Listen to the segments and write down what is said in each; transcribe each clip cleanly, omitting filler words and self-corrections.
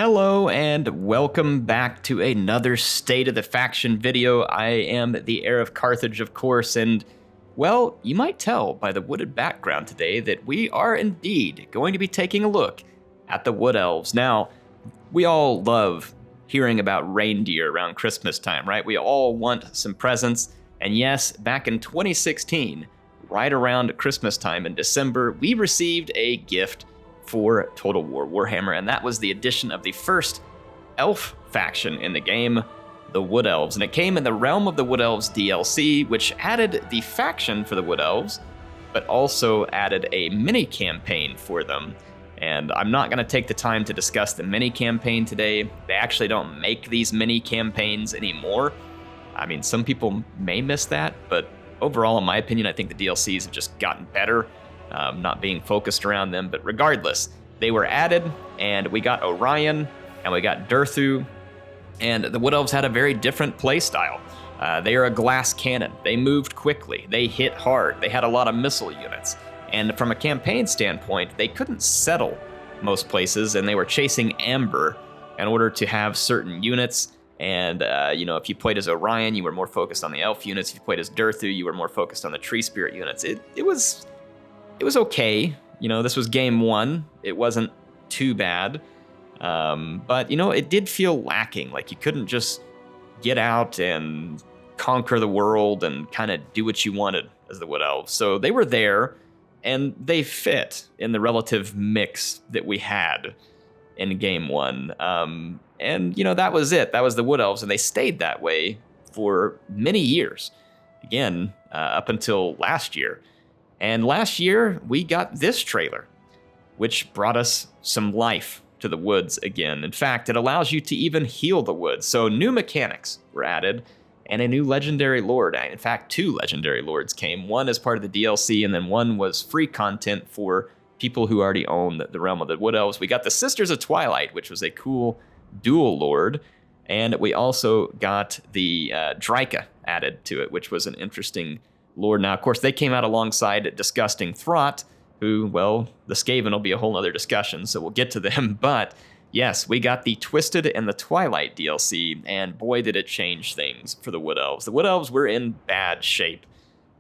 Hello and welcome back to another State of the Faction video. I am the heir of Carthage, of course, and, well, you might tell by the wooded background today that we are indeed going to be taking a look at the Wood Elves. Now, we all love hearing about reindeer around Christmas time, right? We all want some presents, and yes, back in 2016, right around Christmas time in December, we received a gift for Total War Warhammer, and that was the addition of the first elf faction in the game, the Wood Elves. And it came in the Realm of the Wood Elves DLC, which added the faction for the Wood Elves, but also added a mini-campaign for them. And I'm not going to take the time to discuss the mini-campaign today. They actually don't make these mini-campaigns anymore. I mean, some people may miss that, but overall, in my opinion, I think the DLCs have just gotten better. Not being focused around them, but regardless, they were added, and we got Orion, and we got Durthu, and the Wood Elves had a very different play style. They are a glass cannon. They moved quickly. They hit hard. They had a lot of missile units. And from a campaign standpoint, they couldn't settle most places, and they were chasing Amber in order to have certain units. And, if you played as Orion, you were more focused on the elf units. If you played as Durthu, you were more focused on the tree spirit units. It was okay. This was game one. It wasn't too bad. But, it did feel lacking. Like you couldn't just get out and conquer the world and kind of do what you wanted as the Wood Elves. So they were there, and they fit in the relative mix that we had in game one. That was it. That was the Wood Elves, and they stayed that way for many years. Again, up until last year. And last year, we got this trailer, which brought us some life to the woods again. In fact, it allows you to even heal the woods. So new mechanics were added, and a new legendary lord. In fact, two legendary lords came. One as part of the DLC, and then one was free content for people who already own the Realm of the Wood Elves. We got the Sisters of Twilight, which was a cool dual lord. And we also got the Dryka added to it, which was an interesting lord. Now, of course, they came out alongside Disgusting Throt, who, well, the Skaven will be a whole other discussion, so we'll get to them. But yes, we got the Twisted and the Twilight DLC, and boy, did it change things for the Wood Elves. The Wood Elves were in bad shape.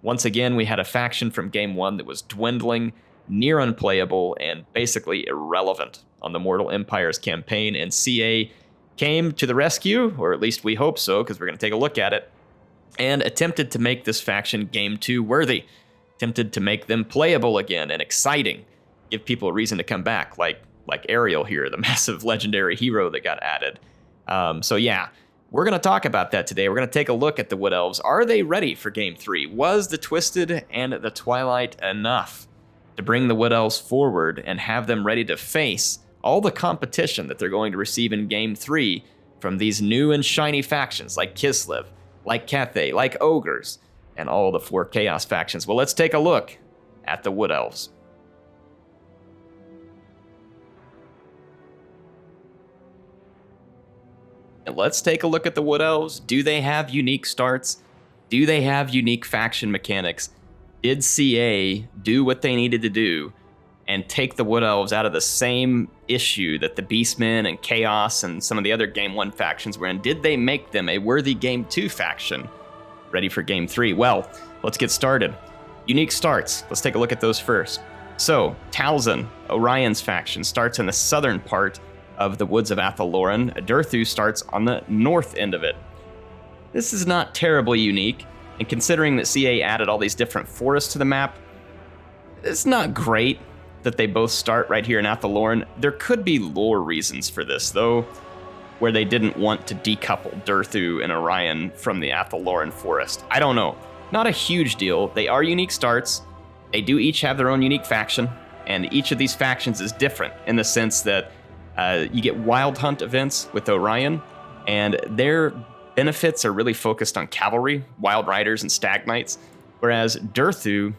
Once again, we had a faction from game one that was dwindling, near unplayable, and basically irrelevant on the Mortal Empires campaign, and CA came to the rescue, or at least we hope so, because we're going to take a look at it, and attempted to make this faction Game 2 worthy, attempted to make them playable again and exciting, give people a reason to come back, like Ariel here, the massive legendary hero that got added. We're going to talk about that today. We're going to take a look at the Wood Elves. Are they ready for Game 3? Was the Twisted and the Twilight enough to bring the Wood Elves forward and have them ready to face all the competition that they're going to receive in Game 3 from these new and shiny factions like Kislev, like Cathay, like Ogres, and all the four Chaos factions? Well, let's take a look at the Wood Elves. Let's take a look at the Wood Elves. Do they have unique starts? Do they have unique faction mechanics? Did CA do what they needed to do and take the Wood Elves out of the same issue that the Beastmen and Chaos and some of the other Game 1 factions were in? Did they make them a worthy Game 2 faction ready for Game 3? Well, let's get started. Unique starts. Let's take a look at those first. So, Talzin, Orion's faction, starts in the southern part of the Woods of Athaloran. Durthu starts on the north end of it. This is not terribly unique, and considering that CA added all these different forests to the map, it's not great that they both start right here in Athaloran. There could be lore reasons for this, though, where they didn't want to decouple Durthu and Orion from the Athaloran forest. I don't know. Not a huge deal. They are unique starts. They do each have their own unique faction, and each of these factions is different in the sense that you get Wild Hunt events with Orion, and their benefits are really focused on cavalry, Wild Riders, and Stag Knights, whereas Durthu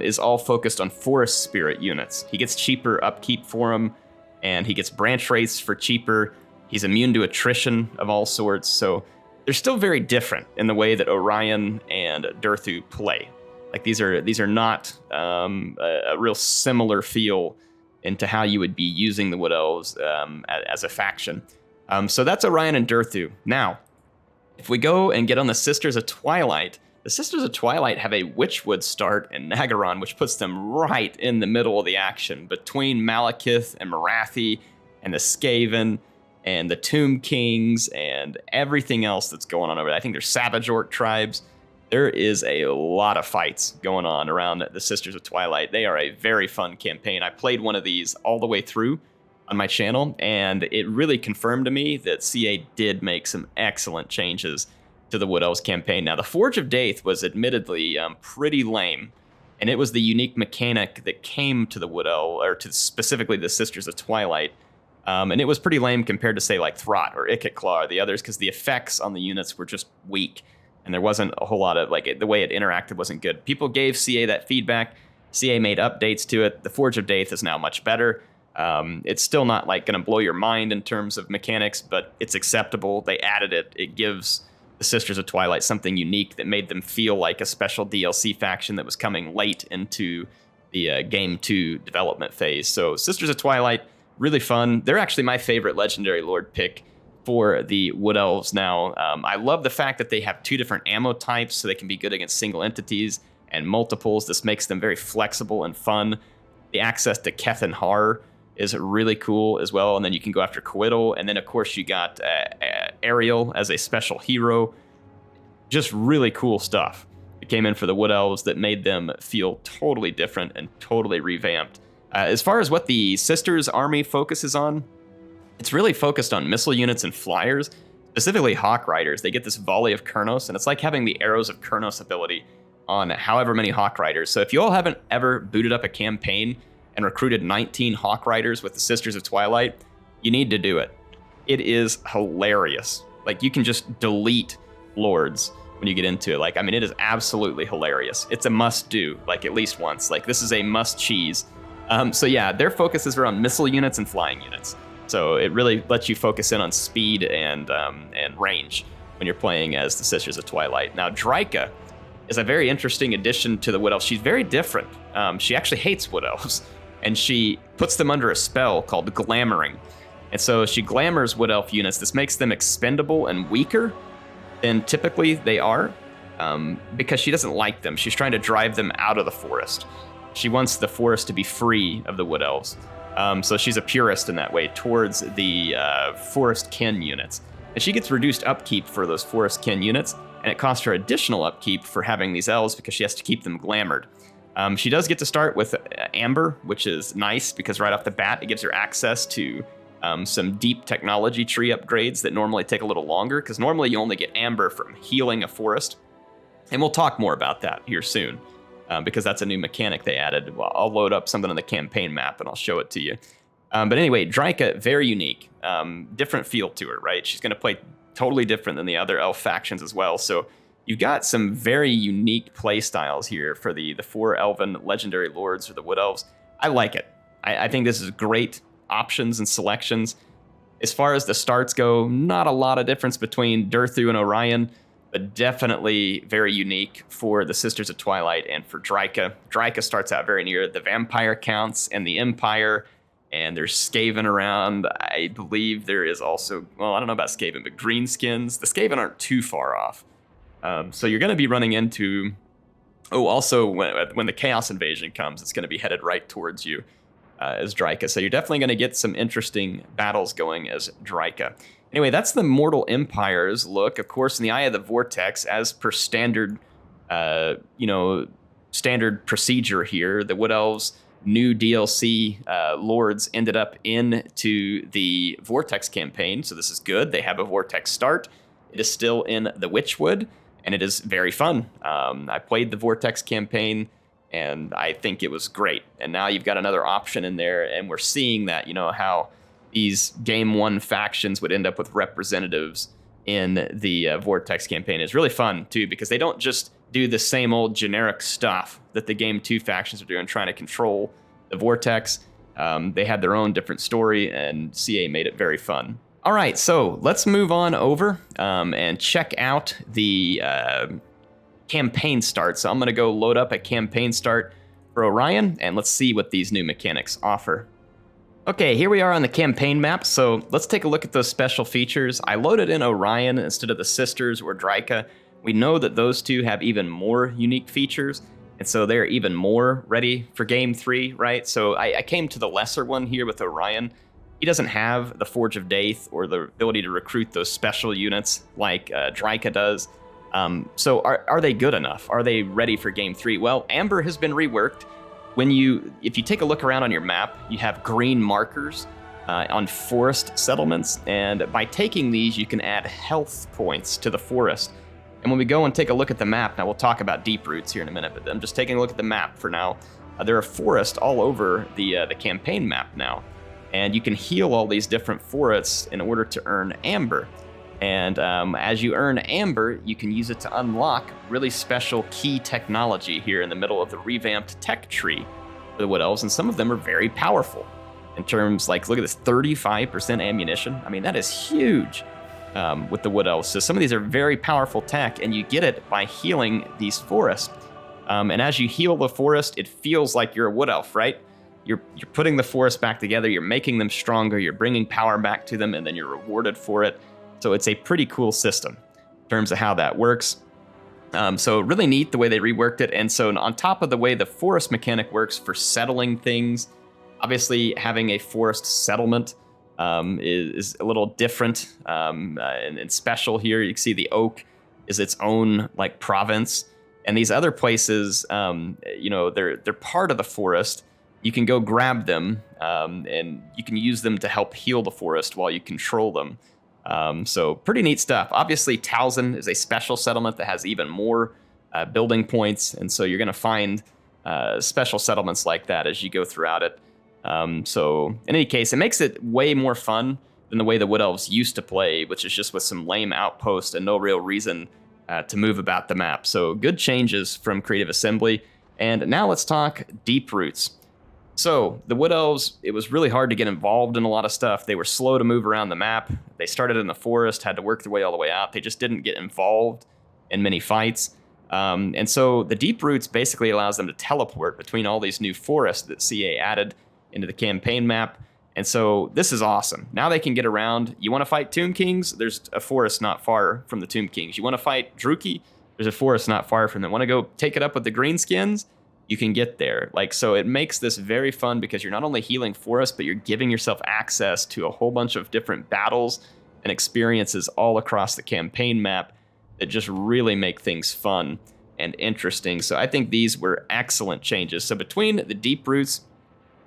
is all focused on forest spirit units. He gets cheaper upkeep for him, and he gets branch rates for cheaper. He's immune to attrition of all sorts, so they're still very different in the way that Orion and Durthu play. Like these are not a real similar feel into how you would be using the Wood Elves as a faction. So that's Orion and Durthu. Now, if we go and get on the Sisters of Twilight, the Sisters of Twilight have a Witchwood start in Nagaron, which puts them right in the middle of the action between Malekith and Marathi and the Skaven and the Tomb Kings and everything else that's going on over there. I think there's Savage Orc tribes. There is a lot of fights going on around the Sisters of Twilight. They are a very fun campaign. I played one of these all the way through on my channel, and it really confirmed to me that CA did make some excellent changes to the Wood Elves campaign. Now, the Forge of Daith was admittedly pretty lame, and it was the unique mechanic that came to the Wood Elves, or to specifically the Sisters of Twilight. And it was pretty lame compared to, say, like Throt or Ikit Claw or the others, because the effects on the units were just weak, and there wasn't a whole lot of, the way it interacted wasn't good. People gave CA that feedback. CA made updates to it. The Forge of Daith is now much better. It's still not, going to blow your mind in terms of mechanics, but it's acceptable. They added it. It gives the Sisters of Twilight something unique that made them feel like a special DLC faction that was coming late into the Game 2 development phase. So Sisters of Twilight, really fun. They're actually my favorite Legendary Lord pick for the Wood Elves now. I love the fact that they have 2 different ammo types, so they can be good against single entities and multiples. This makes them very flexible and fun. The access to Keth and Har is really cool as well, and then you can go after Coital, and then of course you got Ariel as a special hero. Just really cool stuff that came in for the Wood Elves that made them feel totally different and totally revamped. As far as what the Sisters army focuses on, it's really focused on missile units and flyers, specifically Hawk Riders. They get this volley of Kurnos, and it's like having the Arrows of Kurnos ability on however many Hawk Riders. So if you all haven't ever booted up a campaign and recruited 19 Hawk Riders with the Sisters of Twilight, you need to do it. It is hilarious. You can just delete lords when you get into it. It is absolutely hilarious. It's a must-do, at least once. This is a must-cheese. So yeah, their focus is around missile units and flying units. So it really lets you focus in on speed and range when you're playing as the Sisters of Twilight. Now, Dryka is a very interesting addition to the Wood Elves. She's very different. She actually hates Wood Elves, and she puts them under a spell called Glamoring. And so she glamours Wood Elf units. This makes them expendable and weaker than typically they are, because she doesn't like them. She's trying to drive them out of the forest. She wants the forest to be free of the Wood Elves. So she's a purist in that way towards the Forest Kin units. And she gets reduced upkeep for those Forest Kin units, and it costs her additional upkeep for having these elves because she has to keep them glamored. She does get to start with Amber, which is nice because right off the bat, it gives her access to some deep technology tree upgrades that normally take a little longer, because normally you only get Amber from healing a forest. And we'll talk more about that here soon, because that's a new mechanic they added. Well, I'll load up something on the campaign map and I'll show it to you. But anyway, Dryka, very unique, different feel to her, right? She's going to play totally different than the other elf factions as well. So you've got some very unique play styles here for the 4 Elven Legendary Lords or the Wood Elves. I like it. I think this is great options and selections. As far as the starts go, not a lot of difference between Durthu and Orion, but definitely very unique for the Sisters of Twilight and for Dryka. Dryka starts out very near the Vampire Counts and the Empire, and there's Skaven around. I believe there is also, well, I don't know about Skaven, but Greenskins. The Skaven aren't too far off. So you're going to be running into, also when the Chaos Invasion comes, it's going to be headed right towards you as Dryka. So you're definitely going to get some interesting battles going as Dryka. Anyway, that's the Mortal Empire's look. Of course, in the Eye of the Vortex, as per standard, standard procedure here, the Wood Elves' new DLC lords ended up into the Vortex campaign. So this is good. They have a Vortex start. It is still in the Witchwood, and it is very fun. I played the Vortex campaign, and I think it was great. And now you've got another option in there, and we're seeing that, how these Game 1 factions would end up with representatives in the Vortex campaign. It's really fun, too, because they don't just do the same old generic stuff that the Game 2 factions are doing, trying to control the Vortex. They had their own different story, and CA made it very fun. All right, so let's move on over and check out the campaign start. So I'm going to go load up a campaign start for Orion, and let's see what these new mechanics offer. Okay, here we are on the campaign map, so let's take a look at those special features. I loaded in Orion instead of the Sisters or Dryka. We know that those two have even more unique features, and so they're even more ready for Game 3, right? So I came to the lesser one here with Orion. He doesn't have the Forge of Daith or the ability to recruit those special units like Dryka does. So are they good enough? Are they ready for Game 3? Well, Amber has been reworked. If you take a look around on your map, you have green markers on forest settlements, and by taking these, you can add health points to the forest. And when we go and take a look at the map, now we'll talk about deep roots here in a minute, but I'm just taking a look at the map for now. There are forests all over the campaign map now, and you can heal all these different forests in order to earn amber. And as you earn amber, you can use it to unlock really special key technology here in the middle of the revamped tech tree for the Wood Elves, and some of them are very powerful. In terms, like, look at this, 35% ammunition. I mean, that is huge with the Wood Elves. So some of these are very powerful tech, and you get it by healing these forests. And as you heal the forest, it feels like you're a Wood Elf, right? You're putting the forest back together, you're making them stronger, you're bringing power back to them, and then you're rewarded for it. So it's a pretty cool system in terms of how that works. So really neat the way they reworked it. And so on top of the way the forest mechanic works for settling things, obviously having a forest settlement is a little different and special here. You can see the oak is its own like province. And these other places, they're part of the forest. You can go grab them and you can use them to help heal the forest while you control them. So pretty neat stuff. Obviously, Towson is a special settlement that has even more building points, and so you're going to find special settlements like that as you go throughout it. So in any case, it makes it way more fun than the way the Wood Elves used to play, which is just with some lame outposts and no real reason to move about the map. So good changes from Creative Assembly. And now let's talk deep roots. So the Wood Elves, it was really hard to get involved in a lot of stuff. They were slow to move around the map. They started in the forest, had to work their way all the way out. They just didn't get involved in many fights. And so the deep roots basically allows them to teleport between all these new forests that CA added into the campaign map. And so this is awesome. Now they can get around. You want to fight Tomb Kings? There's a forest not far from the Tomb Kings. You want to fight Druki? There's a forest not far from them. Want to go take it up with the Greenskins? You can get there. So it makes this very fun because you're not only healing forests, but you're giving yourself access to a whole bunch of different battles and experiences all across the campaign map that just really make things fun and interesting. So I think these were excellent changes. So between the deep roots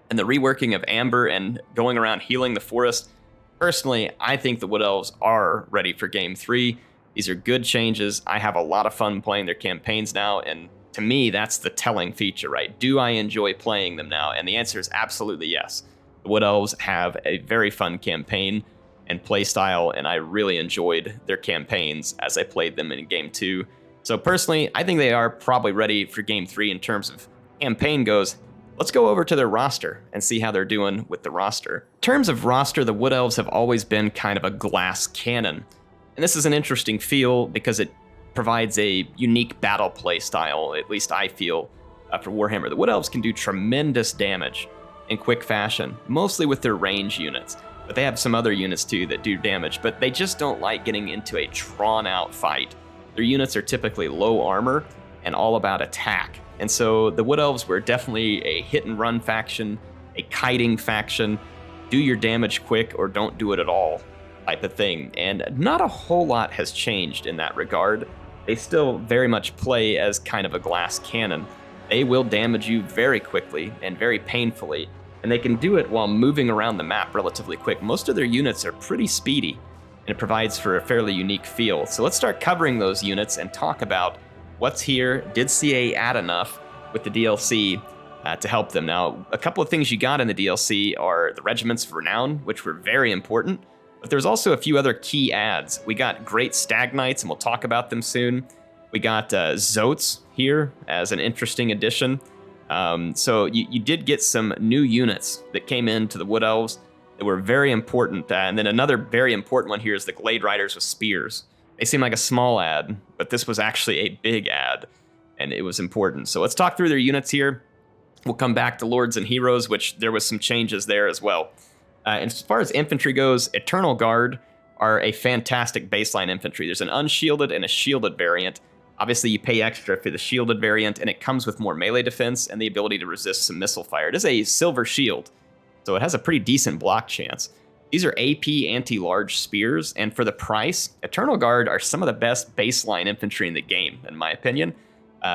and the reworking of Amber and going around healing the forest, personally, I think the Wood Elves are ready for Game 3. These are good changes. I have a lot of fun playing their campaigns now, and to me, that's the telling feature, right? Do I enjoy playing them now? And the answer is absolutely yes. The Wood Elves have a very fun campaign and play style, and I really enjoyed their campaigns as I played them in Game 2. So personally, I think they are probably ready for Game 3 in terms of campaign goes. Let's go over to their roster and see how they're doing with the roster. In terms of roster, the Wood Elves have always been kind of a glass cannon. And this is an interesting feel because it provides a unique battle play style, at least I feel, for Warhammer. The Wood Elves can do tremendous damage in quick fashion, mostly with their range units. But they have some other units too that do damage, but they just don't like getting into a drawn-out fight. Their units are typically low armor and all about attack. And so the Wood Elves were definitely a hit-and-run faction, a kiting faction, do your damage quick or don't do it at all type of thing. And not a whole lot has changed in that regard. They still very much play as kind of a glass cannon. They will damage you very quickly and very painfully, and they can do it while moving around the map relatively quick. Most of their units are pretty speedy, and it provides for a fairly unique feel. So let's start covering those units and talk about what's here. Did CA add enough with the DLC to help them? Now, a couple of things you got in the DLC are the Regiments of Renown, which were very important. But there's also a few other key adds. We got Great Stag Knights, and we'll talk about them soon. We got Zotes here as an interesting addition. So you did get some new units that came into the Wood Elves that were very important. And then another very important one here is the Glade Riders with Spears. They seem like a small ad, but this was actually a big ad, and it was important. So let's talk through their units here. We'll come back to Lords and Heroes, which there was some changes there as well. And as far as infantry goes, Eternal Guard are a fantastic baseline infantry. There's an unshielded and a shielded variant. Obviously, you pay extra for the shielded variant, and it comes with more melee defense and the ability to resist some missile fire. It is a silver shield, so it has a pretty decent block chance. These are AP anti-large spears, and for the price, Eternal Guard are some of the best baseline infantry in the game, in my opinion.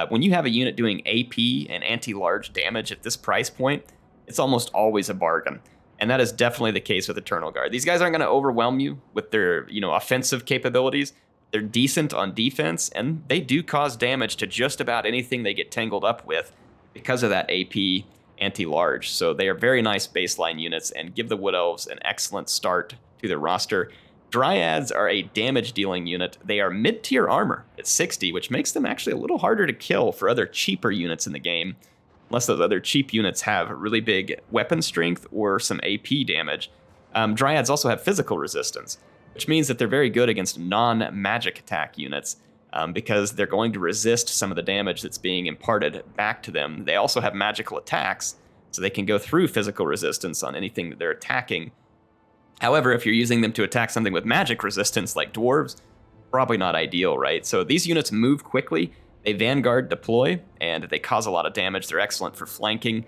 When you have a unit doing AP and anti-large damage at this price point, it's almost always a bargain. And that is definitely the case with Eternal Guard. These guys aren't going to overwhelm you with their, offensive capabilities. They're decent on defense, and they do cause damage to just about anything they get tangled up with because of that AP anti-large. So they are very nice baseline units and give the Wood Elves an excellent start to their roster. Dryads are a damage-dealing unit. They are mid-tier armor at 60, which makes them actually a little harder to kill for other cheaper units in the game, unless those other cheap units have really big weapon strength or some AP damage. Dryads also have physical resistance, which means that they're very good against non-magic attack units because they're going to resist some of the damage that's being imparted back to them. They also have magical attacks, so they can go through physical resistance on anything that they're attacking. However, if you're using them to attack something with magic resistance like dwarves, probably not ideal, right? So these units move quickly, they vanguard deploy, and they cause a lot of damage. They're excellent for flanking.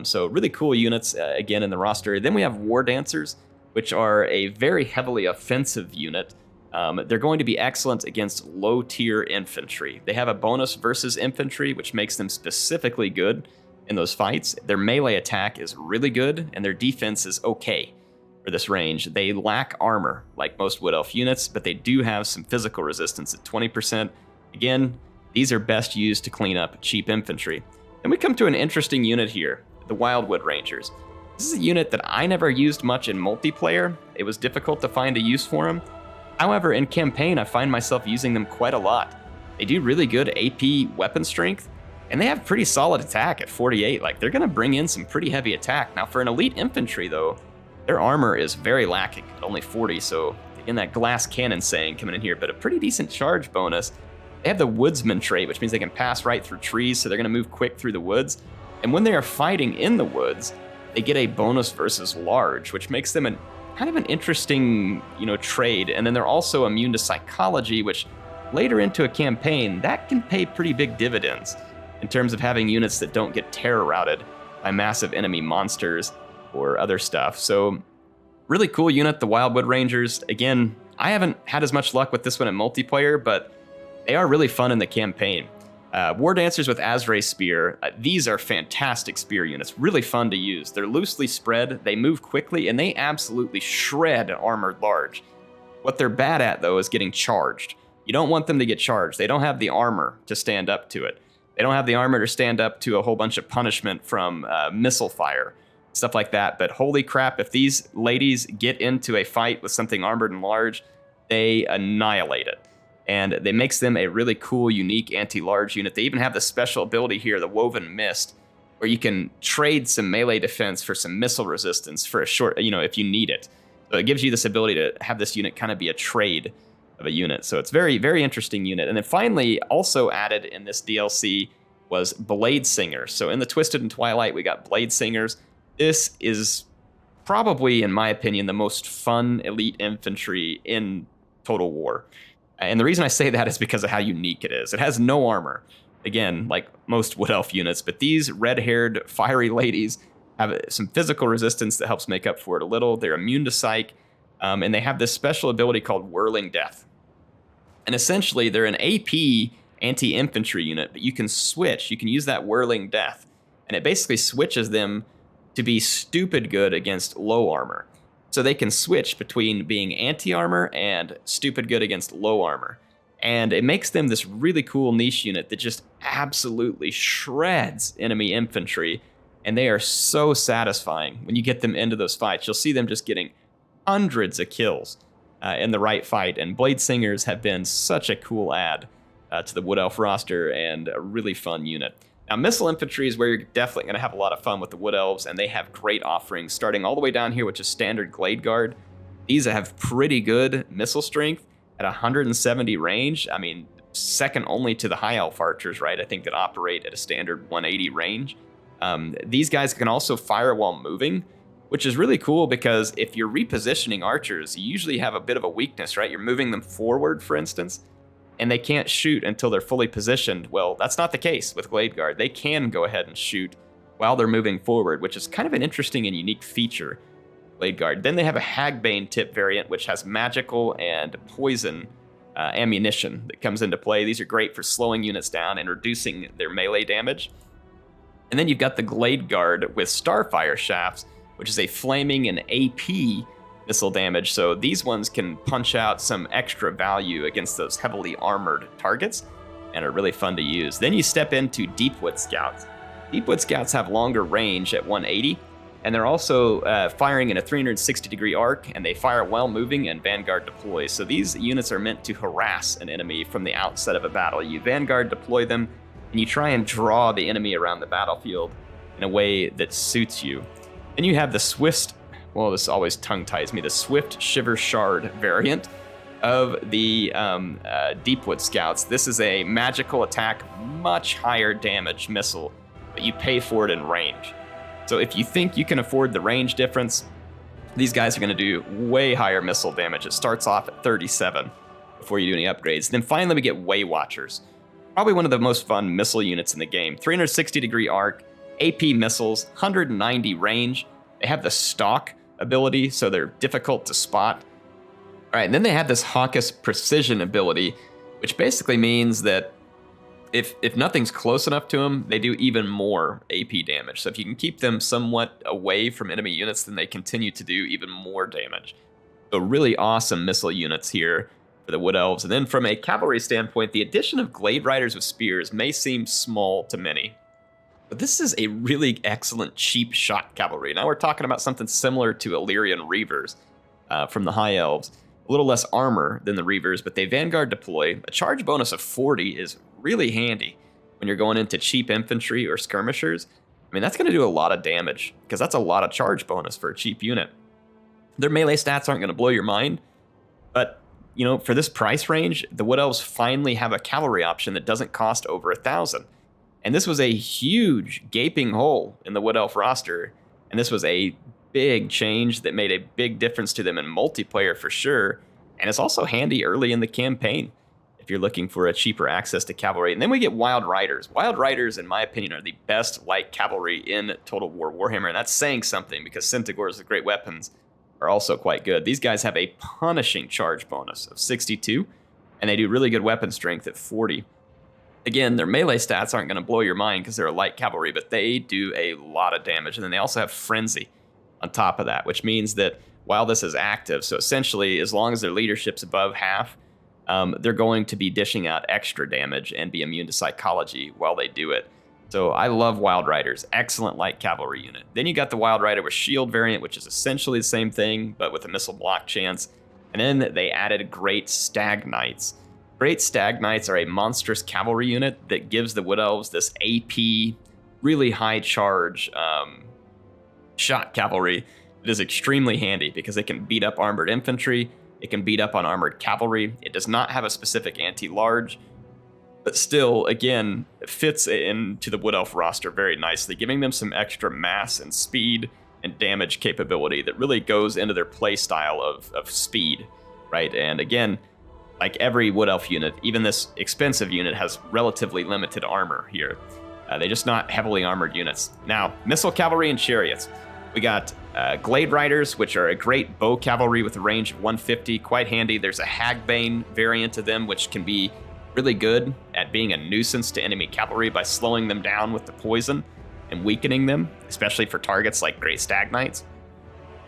So really cool units, again, in the roster. Then we have War Dancers, which are a very heavily offensive unit. They're going to be excellent against low-tier infantry. They have a bonus versus infantry, which makes them specifically good in those fights. Their melee attack is really good, and their defense is okay for this range. They lack armor, like most Wood Elf units, but they do have some physical resistance at 20%. Again, these are best used to clean up cheap infantry. Then we come to an interesting unit here, the Wildwood Rangers. This is a unit that I never used much in multiplayer. It was difficult to find a use for them. However, in campaign, I find myself using them quite a lot. They do really good AP weapon strength, and they have pretty solid attack at 48. Like, they're gonna bring in some pretty heavy attack. Now, for an elite infantry, though, their armor is very lacking at only 40, so in that glass cannon saying coming in here, but a pretty decent charge bonus. They have the Woodsman trait, which means they can pass right through trees, so they're gonna move quick through the woods. And when they are fighting in the woods, they get a bonus versus large, which makes them kind of an interesting, trade. And then they're also immune to psychology, which later into a campaign, that can pay pretty big dividends in terms of having units that don't get terror routed by massive enemy monsters or other stuff. So really cool unit, the Wildwood Rangers. Again, I haven't had as much luck with this one in multiplayer, but they are really fun in the campaign. War Dancers with Azrae Spear. These are fantastic spear units, really fun to use. They're loosely spread, they move quickly, and they absolutely shred armored large. What they're bad at, though, is getting charged. You don't want them to get charged. They don't have the armor to stand up to it. They don't have the armor to stand up to a whole bunch of punishment from missile fire, stuff like that. But holy crap, if these ladies get into a fight with something armored and large, they annihilate it. And it makes them a really cool, unique anti-large unit. They even have the special ability here, the Woven Mist, where you can trade some melee defense for some missile resistance for a short, if you need it. So it gives you this ability to have this unit kind of be a trade of a unit. So it's very, very interesting unit. And then finally, also added in this DLC was Blade Singers. So in the Twisted and Twilight, we got Blade Singers. This is probably, in my opinion, the most fun elite infantry in Total War. And the reason I say that is because of how unique it is. It has no armor, again, like most Wood Elf units, but these red-haired, fiery ladies have some physical resistance that helps make up for it a little. They're immune to psych, and they have this special ability called Whirling Death. And essentially, they're an AP anti-infantry unit, but you can switch. You can use that Whirling Death, and it basically switches them to be stupid good against low armor. So they can switch between being anti-armor and stupid good against low armor. And it makes them this really cool niche unit that just absolutely shreds enemy infantry. And they are so satisfying when you get them into those fights. You'll see them just getting hundreds of kills in the right fight. And Blade Singers have been such a cool add to the Wood Elf roster and a really fun unit. Now, Missile Infantry is where you're definitely going to have a lot of fun with the Wood Elves, and they have great offerings, starting all the way down here, which is Standard Glade Guard. These have pretty good missile strength at 170 range. I mean, second only to the High Elf Archers, right? I think that operate at a standard 180 range. These guys can also fire while moving, which is really cool because if you're repositioning archers, you usually have a bit of a weakness, right? You're moving them forward, for instance, and they can't shoot until they're fully positioned. Well, that's not the case with Glade Guard. They can go ahead and shoot while they're moving forward, which is kind of an interesting and unique feature, Glade Guard. Then they have a Hagbane tip variant, which has magical and poison ammunition that comes into play. These are great for slowing units down and reducing their melee damage. And then you've got the Glade Guard with Starfire Shafts, which is a flaming and AP missile damage. So these ones can punch out some extra value against those heavily armored targets and are really fun to use. Then you step into Deepwood Scouts. Deepwood Scouts have longer range at 180, and they're also firing in a 360-degree arc, and they fire while moving and Vanguard deploys. So these units are meant to harass an enemy from the outset of a battle. You Vanguard deploy them, and you try and draw the enemy around the battlefield in a way that suits you. Then you have the Swift, well, this always tongue-ties me, the Swift Shiver Shard variant of the Deepwood Scouts. This is a magical attack, much higher damage missile, but you pay for it in range. So if you think you can afford the range difference, these guys are going to do way higher missile damage. It starts off at 37 before you do any upgrades. Then finally we get Way Watchers. Probably one of the most fun missile units in the game. 360-degree arc, AP missiles, 190 range. They have the stalk ability, so they're difficult to spot. All right, and then they have this Hawkus Precision ability, which basically means that if nothing's close enough to them, they do even more AP damage. So if you can keep them somewhat away from enemy units, then they continue to do even more damage. So really awesome missile units here for the Wood Elves. And then from a cavalry standpoint, the addition of Glade Riders with spears may seem small to many, but this is a really excellent cheap shot cavalry. Now we're talking about something similar to Illyrian Reavers from the High Elves. A little less armor than the Reavers, but they Vanguard deploy. A charge bonus of 40 is really handy when you're going into cheap infantry or skirmishers. I mean, that's going to do a lot of damage because that's a lot of charge bonus for a cheap unit. Their melee stats aren't going to blow your mind, but you know, for this price range, the Wood Elves finally have a cavalry option that doesn't cost over 1,000. And this was a huge gaping hole in the Wood Elf roster, and this was a big change that made a big difference to them in multiplayer for sure, and it's also handy early in the campaign if you're looking for a cheaper access to cavalry. And then we get Wild Riders. Wild Riders, in my opinion, are the best light cavalry in Total War Warhammer, and that's saying something because Centaurs with great weapons are also quite good. These guys have a punishing charge bonus of 62, and they do really good weapon strength at 40. Again, their melee stats aren't going to blow your mind because they're a light cavalry, but they do a lot of damage. And then they also have Frenzy on top of that, which means that while this is active, so essentially as long as their leadership's above half, they're going to be dishing out extra damage and be immune to psychology while they do it. So I love Wild Riders, excellent light cavalry unit. Then you got the Wild Rider with Shield variant, which is essentially the same thing, but with a missile block chance. And then they added Great Stag Knights. Great Stag Knights are a monstrous cavalry unit that gives the Wood Elves this AP, really high charge shot cavalry that is extremely handy because it can beat up armored infantry, it can beat up on armored cavalry. It does not have a specific anti-large, but still, again, it fits into the Wood Elf roster very nicely, giving them some extra mass and speed and damage capability that really goes into their play style of speed, right? And again, like every Wood Elf unit, even this expensive unit has relatively limited armor here. They're just not heavily armored units. Now, Missile Cavalry and Chariots. We got Glade Riders, which are a great bow cavalry with a range of 150, quite handy. There's a Hagbane variant of them, which can be really good at being a nuisance to enemy cavalry by slowing them down with the poison and weakening them, especially for targets like Great Stag Knights.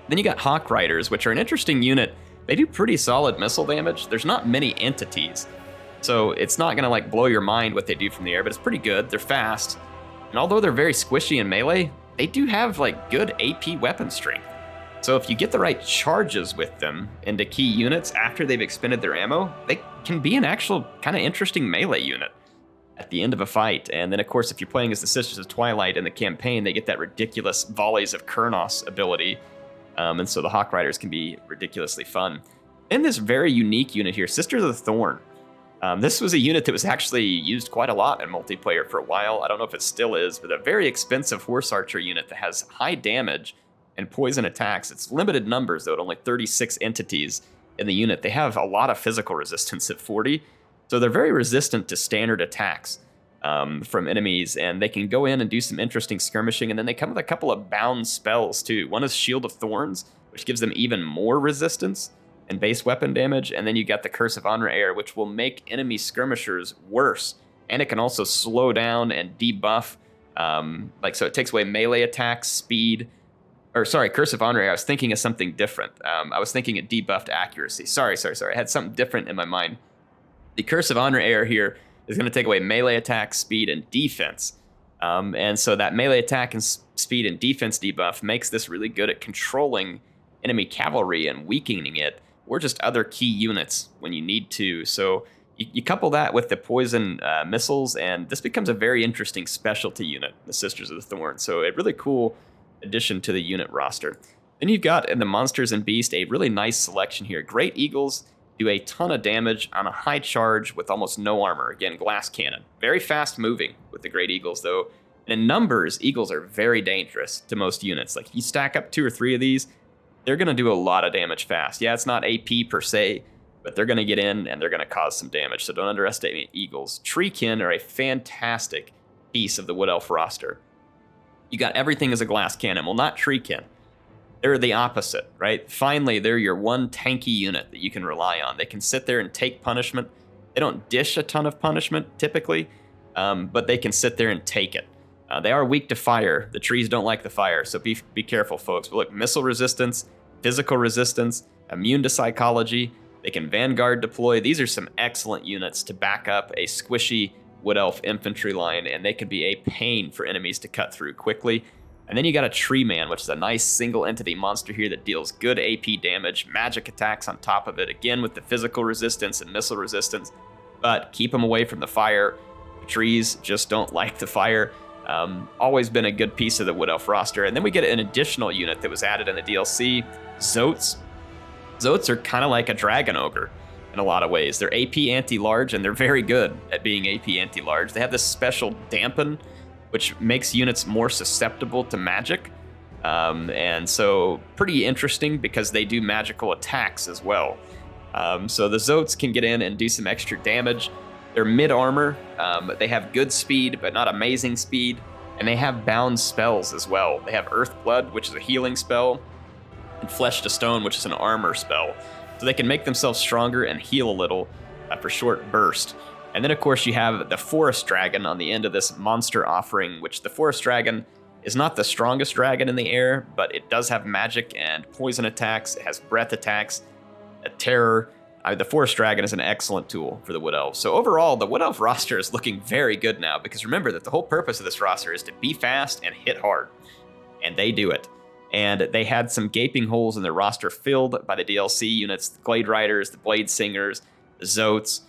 Then you got Hawk Riders, which are an interesting unit. They do pretty solid missile damage. There's not many entities, so it's not gonna like blow your mind what they do from the air, but it's pretty good. They're fast, and although they're very squishy in melee, they do have like good AP weapon strength. So if you get the right charges with them into key units after they've expended their ammo, they can be an actual kind of interesting melee unit at the end of a fight. And then of course, if you're playing as the Sisters of Twilight in the campaign, they get that ridiculous Volleys of Kurnos ability. And so the Hawk Riders can be ridiculously fun. And this very unique unit here, Sisters of the Thorn. This was a unit that was actually used quite a lot in multiplayer for a while. I don't know if it still is, but a very expensive horse archer unit that has high damage and poison attacks. It's limited numbers, though, at only 36 entities in the unit. They have a lot of physical resistance at 40, so they're very resistant to standard attacks from enemies, and they can go in and do some interesting skirmishing, and then they come with a couple of bound spells, too. One is Shield of Thorns, which gives them even more resistance and base weapon damage, and then you got the Curse of Honor Air, which will make enemy skirmishers worse, and it can also slow down and debuff, so it takes away melee attacks, speed, Curse of Honor Air, I was thinking of something different. I was thinking it debuffed accuracy. Sorry, I had something different in my mind. The Curse of Honor Air here is going to take away melee attack, speed, and defense, and so that melee attack and speed and defense debuff makes this really good at controlling enemy cavalry and weakening it, or just other key units when you need to. So you couple that with the poison missiles, and this becomes a very interesting specialty unit, the Sisters of the Thorn. So a really cool addition to the unit roster. Then you've got in the Monsters and Beast a really nice selection here. Great Eagles do a ton of damage on a high charge with almost no armor. Again, glass cannon. Very fast moving with the Great Eagles, though. And in numbers, Eagles are very dangerous to most units. Like, you stack up 2 or 3 of these, they're going to do a lot of damage fast. Yeah, it's not AP per se, but they're going to get in and they're going to cause some damage, so don't underestimate Eagles. Treekin are a fantastic piece of the Wood Elf roster. You got everything as a glass cannon. Well, not Treekin. They're the opposite, right? Finally, they're your one tanky unit that you can rely on. They can sit there and take punishment. They don't dish a ton of punishment, typically, but they can sit there and take it. They are weak to fire. The trees don't like the fire, so be careful, folks. But look, missile resistance, physical resistance, immune to psychology. They can Vanguard deploy. These are some excellent units to back up a squishy Wood Elf infantry line, and they can be a pain for enemies to cut through quickly. And then you got a Tree Man, which is a nice single entity monster here that deals good AP damage, magic attacks on top of it, again with the physical resistance and missile resistance. But keep them away from the fire. The trees just don't like the fire. Always been a good piece of the Wood Elf roster. And then we get an additional unit that was added in the DLC, Zoats. Zoats are kind of like a Dragon Ogre in a lot of ways. They're AP anti-large, and they're very good at being AP anti-large. They have this special dampen, which makes units more susceptible to magic. And so pretty interesting because they do magical attacks as well. So the Zoats can get in and do some extra damage. They're mid-armor, they have good speed, but not amazing speed, and they have bound spells as well. They have Earth Blood, which is a healing spell, and Flesh to Stone, which is an armor spell. So they can make themselves stronger and heal a little for short burst. And then, of course, you have the Forest Dragon on the end of this monster offering, which the Forest Dragon is not the strongest dragon in the air, but it does have magic and poison attacks. It has breath attacks, a terror. The Forest Dragon is an excellent tool for the Wood Elves. So overall, the Wood Elf roster is looking very good now, because remember that the whole purpose of this roster is to be fast and hit hard. And they do it. And they had some gaping holes in their roster filled by the DLC units, the Glade Riders, the Blade Singers, the Zoats.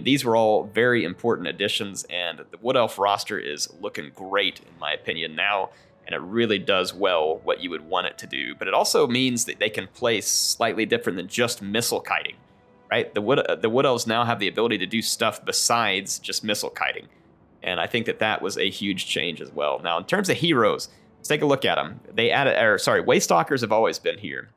These were all very important additions, and the Wood Elf roster is looking great, in my opinion, now, and it really does well what you would want it to do. But it also means that they can play slightly different than just missile kiting, right? The Wood Elves now have the ability to do stuff besides just missile kiting, and I think that was a huge change as well. Now, in terms of heroes, let's take a look at them. Waystalkers have always been here.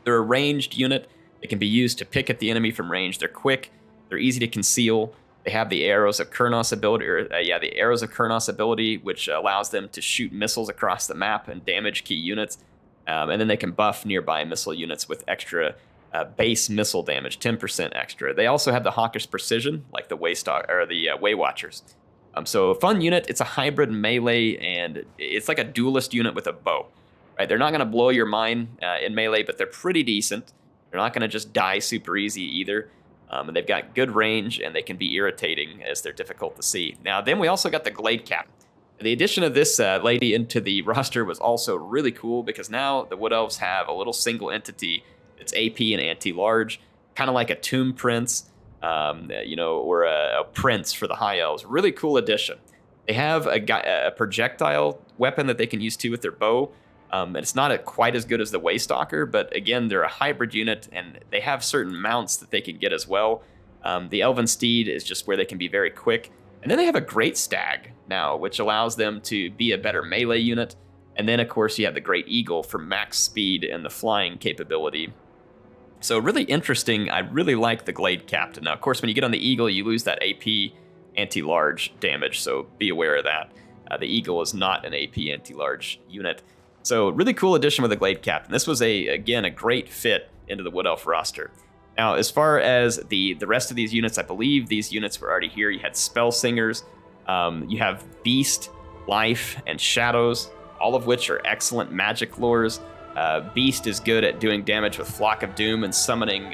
They're a ranged unit. They can be used to pick at the enemy from range. They're quick. They're easy to conceal. They have the Arrows of Kurnos ability, which allows them to shoot missiles across the map and damage key units. And then they can buff nearby missile units with extra base missile damage, 10% extra. They also have the Hawkish Precision, like the Way Watchers. So a fun unit. It's a hybrid melee, and it's like a duelist unit with a bow. Right? They're not going to blow your mind in melee, but they're pretty decent. They're not going to just die super easy either. And they've got good range, and they can be irritating as they're difficult to see. Now, then we also got the Glade Cap. The addition of this lady into the roster was also really cool, because now the Wood Elves have a little single entity that's AP and anti-large, kind of like a Tomb Prince, or a Prince for the High Elves. Really cool addition. They have a projectile weapon that they can use too with their bow. And it's not quite as good as the Waystalker, but again, they're a hybrid unit, and they have certain mounts that they can get as well. The Elven Steed is just where they can be very quick. And then they have a Great Stag now, which allows them to be a better melee unit. And then, of course, you have the Great Eagle for max speed and the flying capability. So really interesting. I really like the Glade Captain. Now, of course, when you get on the Eagle, you lose that AP anti-large damage, so be aware of that. The Eagle is not an AP anti-large unit. So really cool addition with the Glade Captain. This was, again, a great fit into the Wood Elf roster. Now, as far as the rest of these units, I believe these units were already here. You had Spell Singers, you have Beast, Life, and Shadows, all of which are excellent magic lores. Beast is good at doing damage with Flock of Doom and summoning,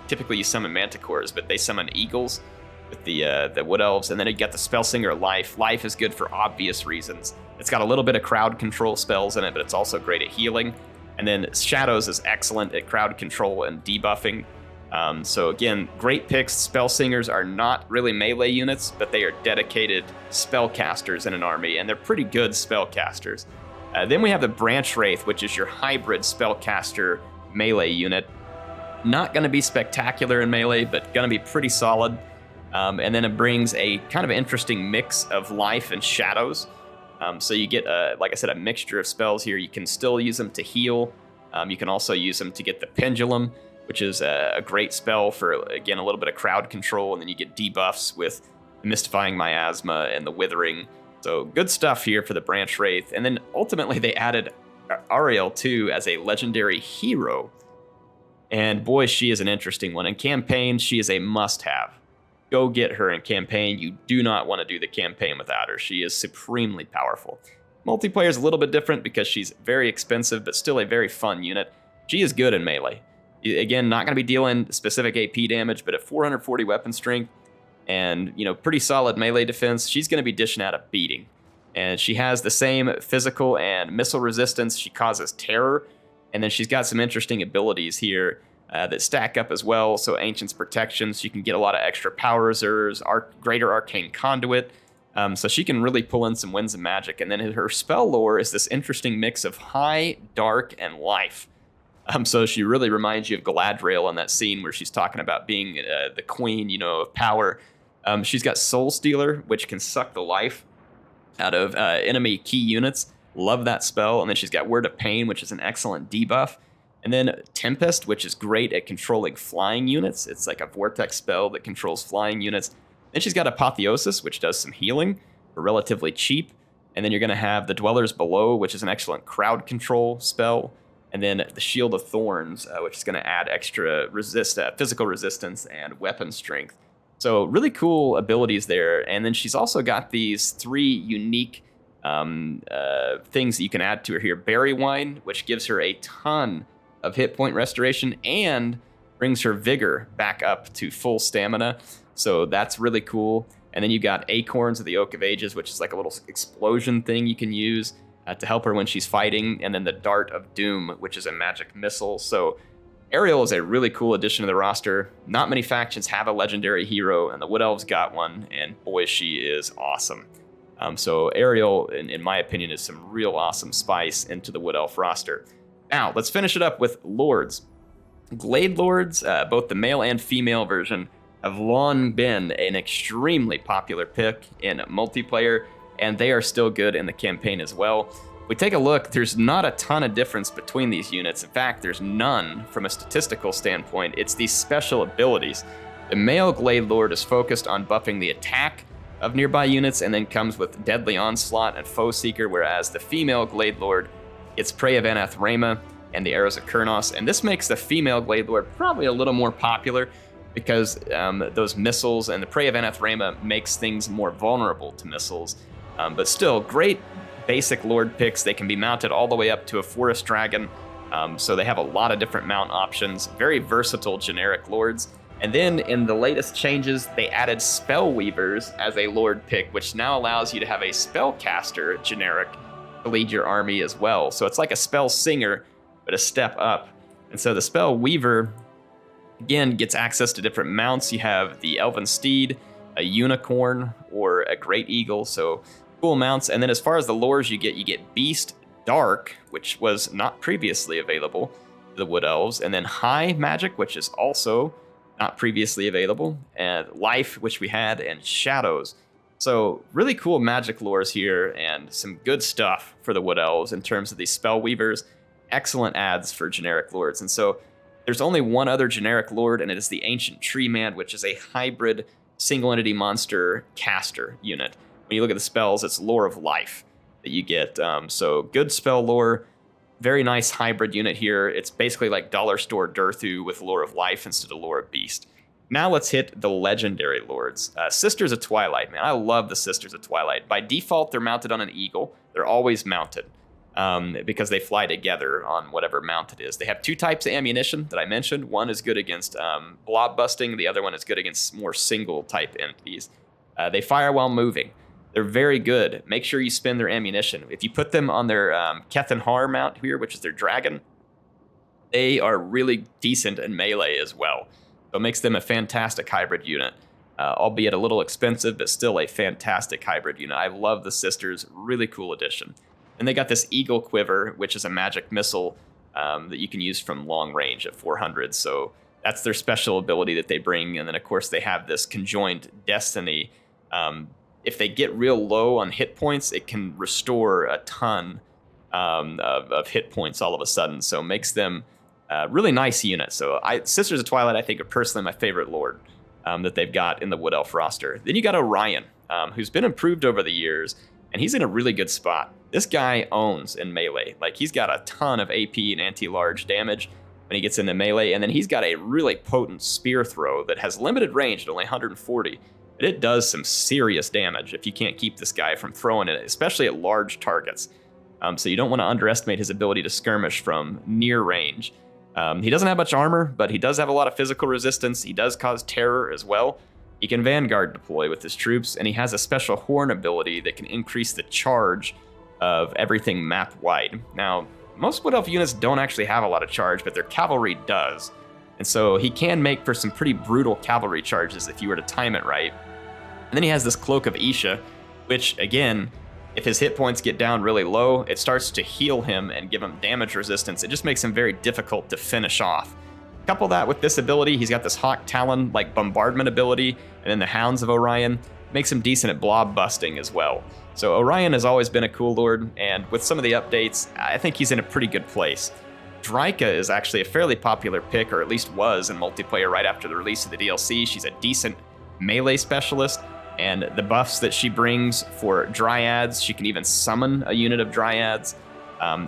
typically you summon Manticores, but they summon Eagles with the Wood Elves. And then you got the Spell Singer Life. Life is good for obvious reasons. It's got a little bit of crowd control spells in it, but it's also great at healing. And then Shadows is excellent at crowd control and debuffing. So again, great picks. Spell Singers are not really melee units, but they are dedicated spellcasters in an army, and they're pretty good spellcasters. Then we have the Branch Wraith, which is your hybrid spellcaster melee unit. Not going to be spectacular in melee, but going to be pretty solid. And then it brings a kind of interesting mix of life and shadows. So you get, like I said, a mixture of spells here. You can still use them to heal. You can also use them to get the Pendulum, which is a great spell for, again, a little bit of crowd control. And then you get debuffs with the Mystifying Miasma and the Withering. So good stuff here for the Branch Wraith. And then ultimately they added Ariel too as a legendary hero. And boy, she is an interesting one. In campaign, she is a must-have. Go get her in campaign. You do not want to do the campaign without her. She is supremely powerful. Multiplayer is a little bit different because she's very expensive, but still a very fun unit. She is good in melee. Again, not going to be dealing specific AP damage, but at 440 weapon strength, and, pretty solid melee defense, she's going to be dishing out a beating. And she has the same physical and missile resistance. She causes terror. And then she's got some interesting abilities here that stack up as well. So Ancient's Protection, so you can get a lot of extra power reserves, greater Arcane Conduit. So she can really pull in some Winds of Magic. And then her spell lore is this interesting mix of high, dark, and life. So she really reminds you of Galadriel in that scene where she's talking about being the queen, of power. She's got Soul Stealer, which can suck the life out of enemy key units. Love that spell. And then she's got Word of Pain, which is an excellent debuff. And then Tempest, which is great at controlling flying units. It's like a vortex spell that controls flying units. Then she's got Apotheosis, which does some healing for relatively cheap. And then you're going to have the Dwellers Below, which is an excellent crowd control spell. And then the Shield of Thorns, which is going to add extra physical resistance and weapon strength. So really cool abilities there. And then she's also got these 3 unique things that you can add to her here. Berry Wine, which gives her a ton of hit point restoration and brings her vigor back up to full stamina. So that's really cool. And then you got Acorns of the Oak of Ages, which is like a little explosion thing you can use to help her when she's fighting. And then the Dart of Doom, which is a magic missile. So Ariel is a really cool addition to the roster. Not many factions have a legendary hero, and the Wood Elves got one, and boy, she is awesome. So Ariel, in my opinion, is some real awesome spice into the Wood Elf roster. Now, let's finish it up with Lords. Glade Lords, both the male and female version, have long been an extremely popular pick in multiplayer, and they are still good in the campaign as well. If we take a look, there's not a ton of difference between these units. In fact, there's none from a statistical standpoint. It's these special abilities. The male Glade Lord is focused on buffing the attack of nearby units and then comes with Deadly Onslaught and Foe Seeker, whereas the female Glade Lord gets Prey of Anathrema and the Arrows of Kurnos. And this makes the female Glade Lord probably a little more popular because those missiles and the Prey of Anathrema makes things more vulnerable to missiles. But still, great basic Lord picks. They can be mounted all the way up to a Forest Dragon. So they have a lot of different mount options. Very versatile generic Lords. And then in the latest changes, they added Spell Weavers as a Lord pick, which now allows you to have a Spellcaster generic to lead your army as well. So it's like a Spell Singer, but a step up. And so the Spell Weaver, again, gets access to different mounts. You have the Elven Steed, a Unicorn, or a Great Eagle. So cool mounts. And then as far as the lores you get Beast Dark, which was not previously available to the Wood Elves, and then High Magic, which is also not previously available, and Life, which we had, and Shadows. So really cool magic lores here, and some good stuff for the Wood Elves in terms of these spell weavers. Excellent adds for generic lords. And so there's only one other generic lord, and it is the Ancient Tree Man, which is a hybrid single entity monster caster unit. When you look at the spells, it's Lore of Life that you get. So good spell lore, very nice hybrid unit here. It's basically like Dollar Store Durthu with Lore of Life instead of Lore of Beast. Now let's hit the legendary lords. Sisters of Twilight, man. I love the Sisters of Twilight. By default, they're mounted on an eagle. They're always mounted because they fly together on whatever mount it is. They have two types of ammunition that I mentioned. One is good against blob busting. The other one is good against more single type entities. They fire while moving. They're very good. Make sure you spend their ammunition. If you put them on their Kethan Har mount here, which is their dragon, they are really decent in melee as well. So it makes them a fantastic hybrid unit, albeit a little expensive, but still a fantastic hybrid unit. I love the Sisters. Really cool addition. And they got this Eagle Quiver, which is a magic missile that you can use from long range at 400. So that's their special ability that they bring. And then, of course, they have this Conjoined Destiny. If they get real low on hit points, it can restore a ton of hit points all of a sudden. So it makes them really nice unit. So Sisters of Twilight, I think, are personally my favorite lord that they've got in the Wood Elf roster. Then you got Orion, who's been improved over the years, and he's in a really good spot. This guy owns in melee. Like, he's got a ton of AP and anti-large damage when he gets into melee, and then he's got a really potent spear throw that has limited range at only 140, but it does some serious damage if you can't keep this guy from throwing it, especially at large targets. So you don't want to underestimate his ability to skirmish from near range. He doesn't have much armor, but he does have a lot of physical resistance. He does cause terror as well. He can Vanguard deploy with his troops, and he has a special horn ability that can increase the charge of everything map-wide. Now, most Wood Elf units don't actually have a lot of charge, but their cavalry does. And so he can make for some pretty brutal cavalry charges if you were to time it right. And then he has this Cloak of Isha, which, again, if his hit points get down really low, it starts to heal him and give him damage resistance. It just makes him very difficult to finish off. Couple that with this ability, he's got this Hawk Talon, like bombardment ability, and then the Hounds of Orion makes him decent at blob busting as well. So Orion has always been a cool lord, and with some of the updates, I think he's in a pretty good place. Dryka is actually a fairly popular pick, or at least was in multiplayer right after the release of the DLC. She's a decent melee specialist, and the buffs that she brings for Dryads, she can even summon a unit of Dryads.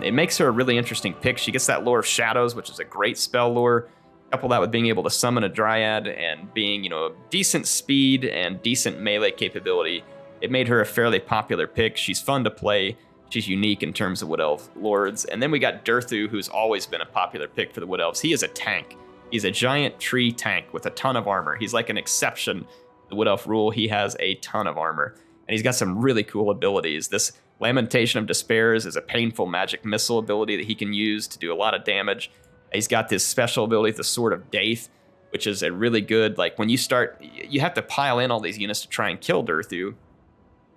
It makes her a really interesting pick. She gets that Lore of Shadows, which is a great spell lore. Couple that with being able to summon a Dryad and being, decent speed and decent melee capability. It made her a fairly popular pick. She's fun to play. She's unique in terms of Wood Elf lords. And then we got Durthu, who's always been a popular pick for the Wood Elves. He is a tank. He's a giant tree tank with a ton of armor. He's like an exception to the Wood Elf rule. He has a ton of armor. And he's got some really cool abilities. This Lamentation of Despairs is a painful magic missile ability that he can use to do a lot of damage. He's got this special ability, the Sword of Daith, which is a really good, like, when you start, you have to pile in all these units to try and kill Durthu.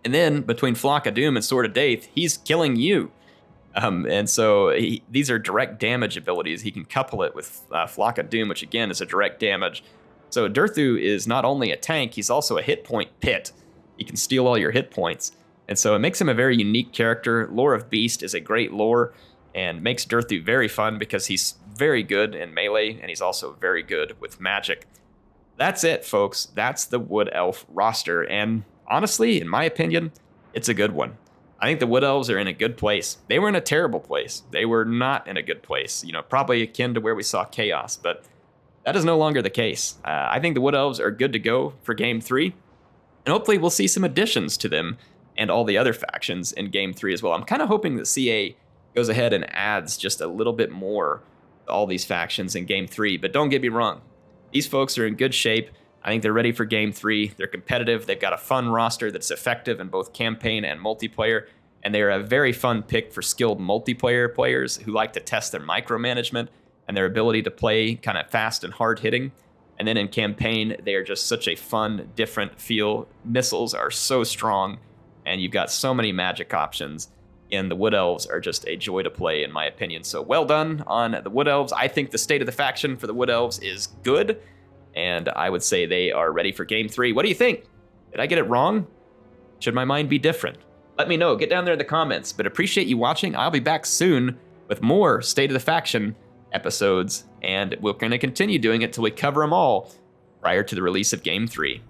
And then between Flock of Doom and Sword of Daith, he's killing you. And so these are direct damage abilities. He can couple it with Flock of Doom, which again is a direct damage. So Durthu is not only a tank, he's also a hit point pit. He can steal all your hit points. And so it makes him a very unique character. Lore of Beast is a great lore and makes Durthu very fun because he's very good in melee and he's also very good with magic. That's it, folks. That's the Wood Elf roster. And honestly, in my opinion, it's a good one. I think the Wood Elves are in a good place. They were in a terrible place. They were not in a good place, probably akin to where we saw Chaos, but that is no longer the case. I think the Wood Elves are good to go for Game 3, and hopefully we'll see some additions to them and all the other factions in Game 3 as well. I'm kind of hoping that CA goes ahead and adds just a little bit more to all these factions in Game 3, but don't get me wrong. These folks are in good shape. I think they're ready for Game 3. They're competitive. They've got a fun roster that's effective in both campaign and multiplayer, and they're a very fun pick for skilled multiplayer players who like to test their micromanagement and their ability to play kind of fast and hard-hitting. And then in campaign, they are just such a fun, different feel. Missiles are so strong, and you've got so many magic options. And the Wood Elves are just a joy to play, in my opinion. So well done on the Wood Elves. I think the state of the faction for the Wood Elves is good. and I would say they are ready for Game 3. What do you think? Did I get it wrong? Should my mind be different? Let me know. Get down there in the comments. But appreciate you watching. I'll be back soon with more State of the Faction episodes, and we're going to continue doing it till we cover them all prior to the release of Game 3.